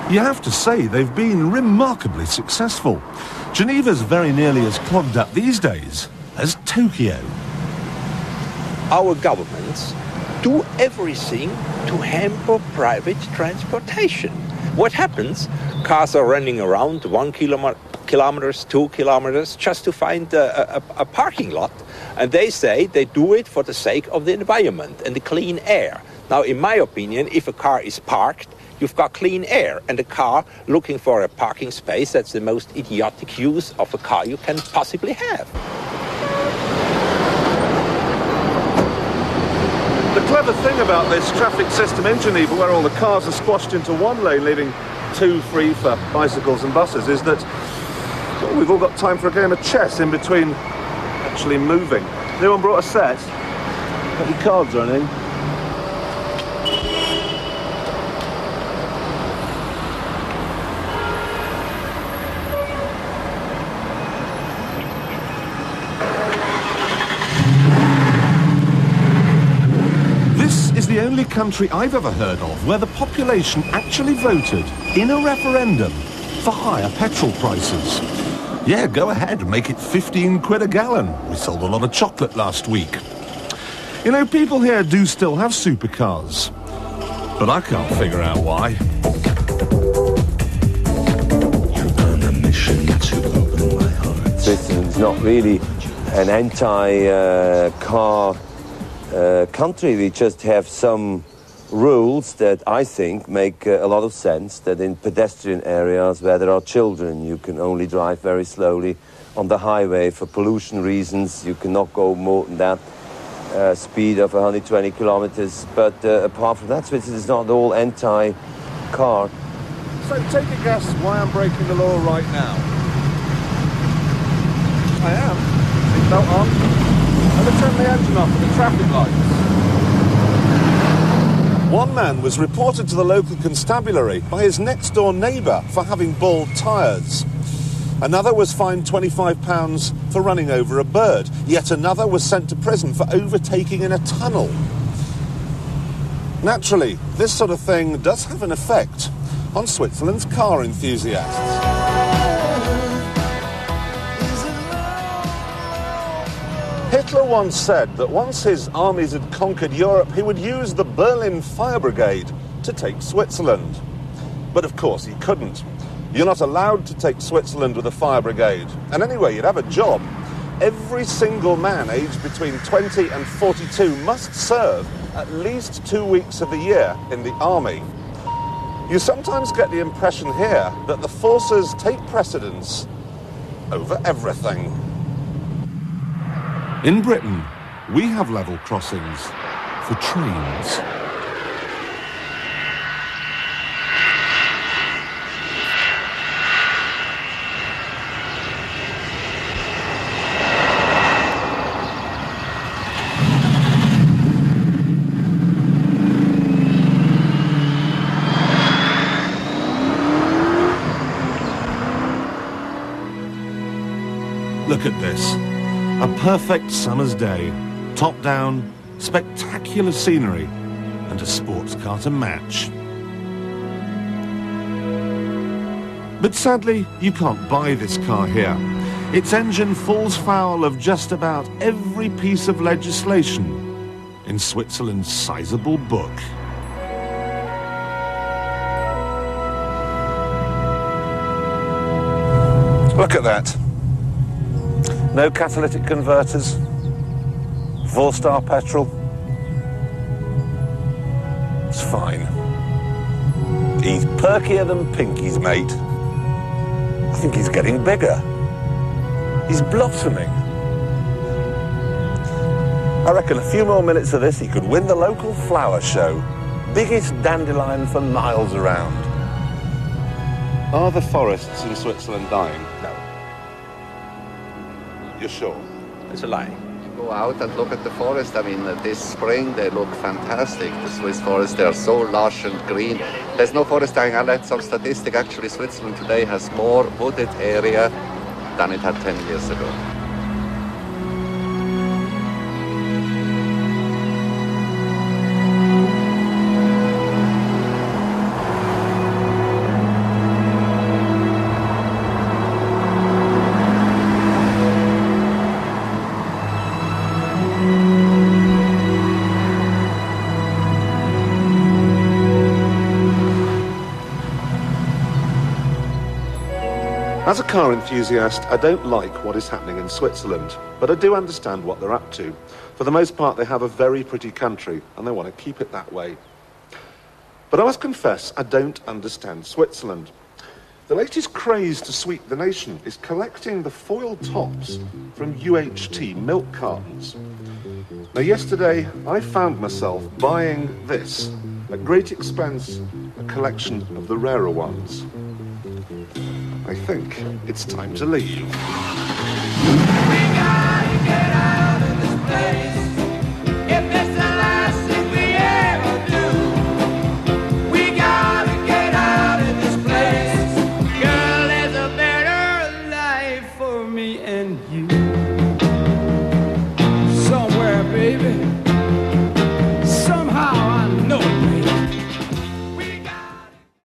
You have to say they've been remarkably successful. Geneva's very nearly as clogged up these days as Tokyo. Our governments do everything to hamper private transportation. What happens? Cars are running around 1 kilometers, 2 kilometers, just to find a parking lot. And they say they do it for the sake of the environment and the clean air. Now, in my opinion, if a car is parked, you've got clean air. And a car looking for a parking space, that's the most idiotic use of a car you can possibly have. The clever thing about this traffic system in Geneva, where all the cars are squashed into one lane, leaving two free for bicycles and buses, is that we've all got time for a game of chess in between actually moving. Anyone brought a set? Got any cards or anything? The only country I've ever heard of where the population actually voted in a referendum for higher petrol prices. Yeah, go ahead and make it 15 quid a gallon. We sold a lot of chocolate last week. You know, people here do still have supercars, but I can't figure out why. You're on a mission to open my heart. Switzerland's not really an anti-car country. We just have some rules that I think make a lot of sense, that in pedestrian areas where there are children you can only drive very slowly. On the highway for pollution reasons you cannot go more than that speed of 120 kilometers, but apart from that, Switzerland is not all anti-car. So take a guess why I'm breaking the law right now. I am. Seatbelt on. And they turned the engine off at the traffic lights. One man was reported to the local constabulary by his next-door neighbour for having bald tyres. Another was fined £25 for running over a bird. Yet another was sent to prison for overtaking in a tunnel. Naturally, this sort of thing does have an effect on Switzerland's car enthusiasts. Hitler once said that once his armies had conquered Europe, he would use the Berlin Fire Brigade to take Switzerland. But of course he couldn't. You're not allowed to take Switzerland with a fire brigade. And anyway, you'd have a job. Every single man aged between 20 and 42 must serve at least 2 weeks of the year in the army. You sometimes get the impression here that the forces take precedence over everything. In Britain, we have level crossings for trains. Look at this. A perfect summer's day, top down, spectacular scenery, and a sports car to match. But sadly, you can't buy this car here. Its engine falls foul of just about every piece of legislation in Switzerland's sizable book. Look at that. No catalytic converters, 4-star petrol. It's fine. He's perkier than Pinky's mate. I think he's getting bigger. He's blossoming. I reckon a few more minutes of this, he could win the local flower show. Biggest dandelion for miles around. Are the forests in Switzerland dying? No, You're sure? it's a lie. Go out and look at the forest. I mean, this spring they look fantastic. The Swiss forests, they are so lush and green. There's no forest dying. I read some statistic. Actually, Switzerland today has more wooded area than it had 10 years ago. As a car enthusiast, I don't like what is happening in Switzerland, but I do understand what they're up to. For the most part, they have a very pretty country, and they want to keep it that way. But I must confess, I don't understand Switzerland. The latest craze to sweep the nation is collecting the foil tops from UHT milk cartons. Now, yesterday, I found myself buying this, at great expense, a collection of the rarer ones. I think it's time to leave.